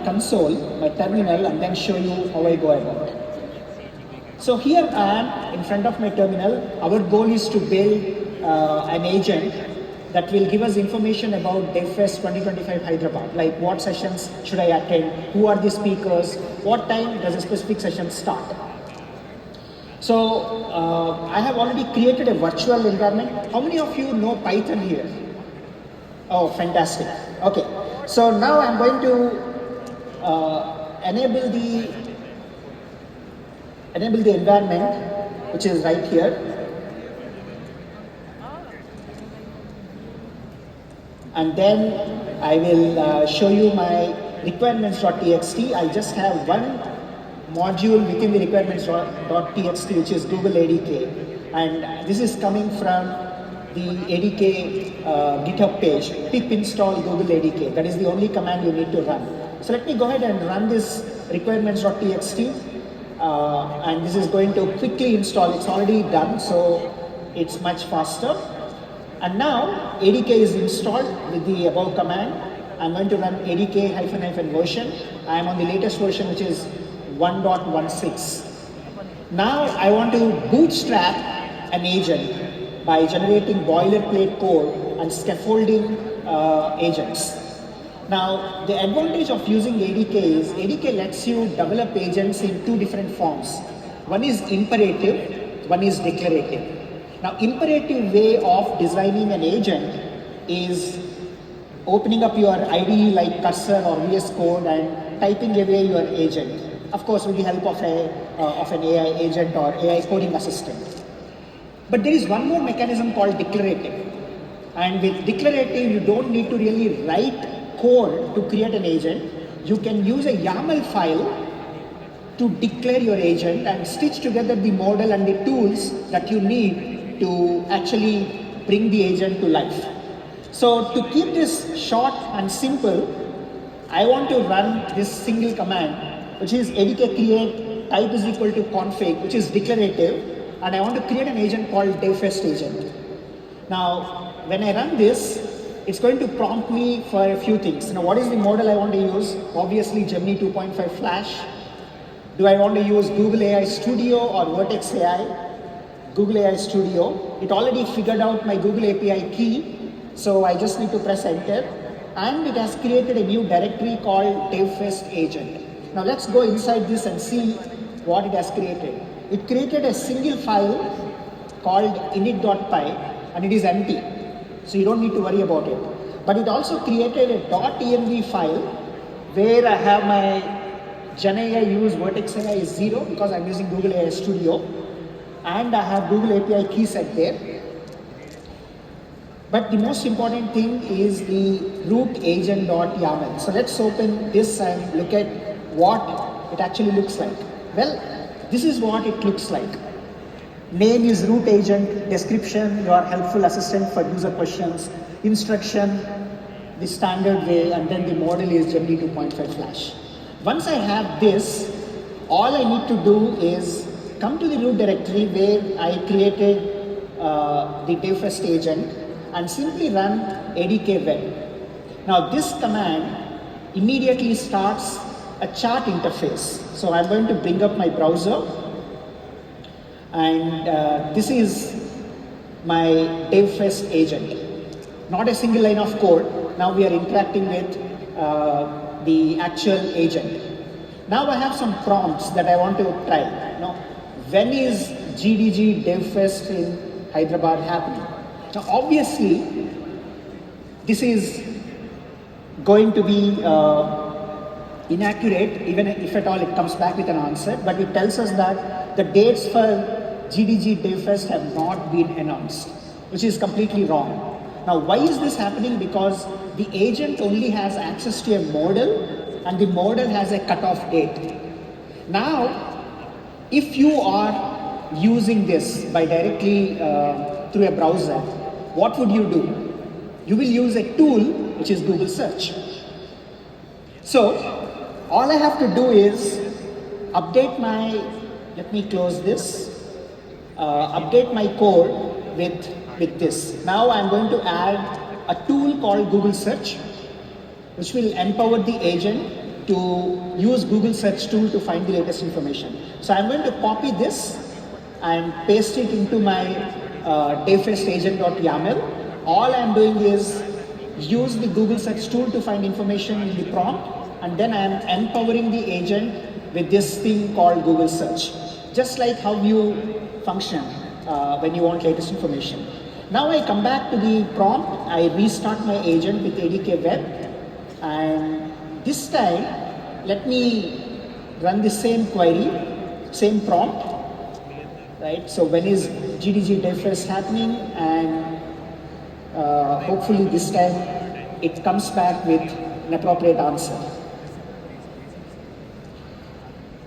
console, my terminal, and then show you how I go about it. So here I am in front of my terminal. Our goal is to build an agent that will give us information about DevFest 2025 Hyderabad, like what sessions should I attend, who are the speakers, what time does a specific session start. So I have already created a virtual environment. How many of you know Python here? Oh, fantastic. Okay, so now I'm going to enable the environment, which is right here. And then I will show you my requirements.txt. I just have one module within the requirements.txt, which is Google ADK. And this is coming from the ADK GitHub page, pip install Google ADK. That is the only command you need to run. So let me go ahead and run this requirements.txt. And this is going to quickly install. It's already done, so it's much faster. And now ADK is installed with the above command. I'm going to run ADK -- version. I'm on the latest version, which is 1.16. Now I want to bootstrap an agent by generating boilerplate code and scaffolding agents. Now, the advantage of using ADK is ADK lets you develop agents in two different forms. One is imperative, one is declarative. Now, imperative way of designing an agent is opening up your IDE like Cursor or VS Code and typing away your agent. Of course, with the help of an AI agent or AI coding assistant. But there is one more mechanism called declarative. And with declarative, you don't need to really write code to create an agent. You can use a YAML file to declare your agent and stitch together the model and the tools that you need to actually bring the agent to life. So to keep this short and simple, I want to run this single command, which is ADK create type is equal to config, which is declarative, and I want to create an agent called DevFest agent. Now, when I run this, it's going to prompt me for a few things. Now, what is the model I want to use? Obviously, Gemini 2.5 Flash. Do I want to use Google AI Studio or Vertex AI? Google AI Studio. It already figured out my Google API key, so I just need to press enter. And it has created a new directory called DevFest agent. Now, let's go inside this and see what it has created. It created a single file called init.py, and it is empty. So you don't need to worry about it. But it also created a .env file where I have my GenAI use Vertex AI is 0 because I'm using Google AI Studio. And I have Google API key set there. But the most important thing is the root agent.yaml. So let's open this and look at what it actually looks like. Well, this is what it looks like. Name is root agent, description, your helpful assistant for user questions, instruction, the standard way, and then the model is Gemini 2.5 Flash. Once I have this, all I need to do is come to the root directory where I created the DevFest agent and simply run ADK web. Now this command immediately starts a chat interface. So I'm going to bring up my browser. And this is my DevFest agent. Not a single line of code. Now we are interacting with the actual agent. Now I have some prompts that I want to try. Now, when is GDG DevFest in Hyderabad happening? Now obviously, this is going to be inaccurate, even if at all it comes back with an answer, but it tells us that the dates for GDG DevFest have not been announced, which is completely wrong. Now, why is this happening? Because the agent only has access to a model and the model has a cutoff date. Now, if you are using this by directly through a browser, what would you do? You will use a tool, which is Google Search. So, all I have to do is update my, let me close this, update my code with this. Now I'm going to add a tool called Google Search, which will empower the agent to use Google search tool to find the latest information. So I'm going to copy this and paste it into my Dayfest agent.yaml. All I'm doing is use the Google search tool to find information in the prompt, and then I'm empowering the agent with this thing called Google search. Just like how you function when you want latest information. Now I come back to the prompt, I restart my agent with ADK Web, and this time let me run the same query, same prompt, right? So when is GDG Dayfest happening, and hopefully this time it comes back with an appropriate answer.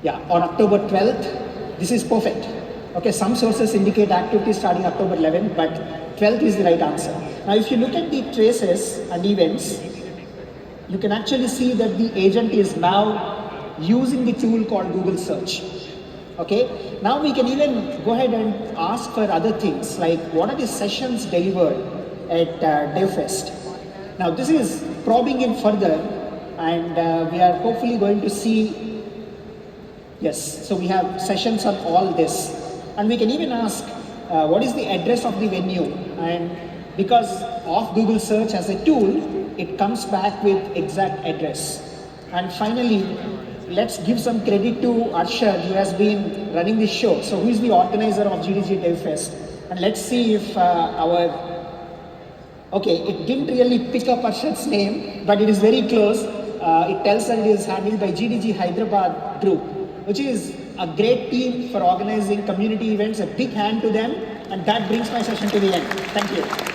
Yeah, on October 12th, this is perfect. Okay, some sources indicate activity starting October 11th, but 12th is the right answer. Now, if you look at the traces and events, you can actually see that the agent is now using the tool called Google Search. Okay, now we can even go ahead and ask for other things like what are the sessions delivered at Dayfest. Now, this is probing in further, and we are hopefully going to see. Yes, so we have sessions on all this. And we can even ask what is the address of the venue, and because of Google search as a tool, it comes back with exact address. And finally, let's give some credit to Arshad, who has been running this show. So who is the organizer of GDG Dayfest? And let's see if okay, it didn't really pick up Arshad's name, but it is very close. It tells that it is handled by GDG Hyderabad group, which is a great team for organizing community events. A big hand to them, and that brings my session to the end. Thank you.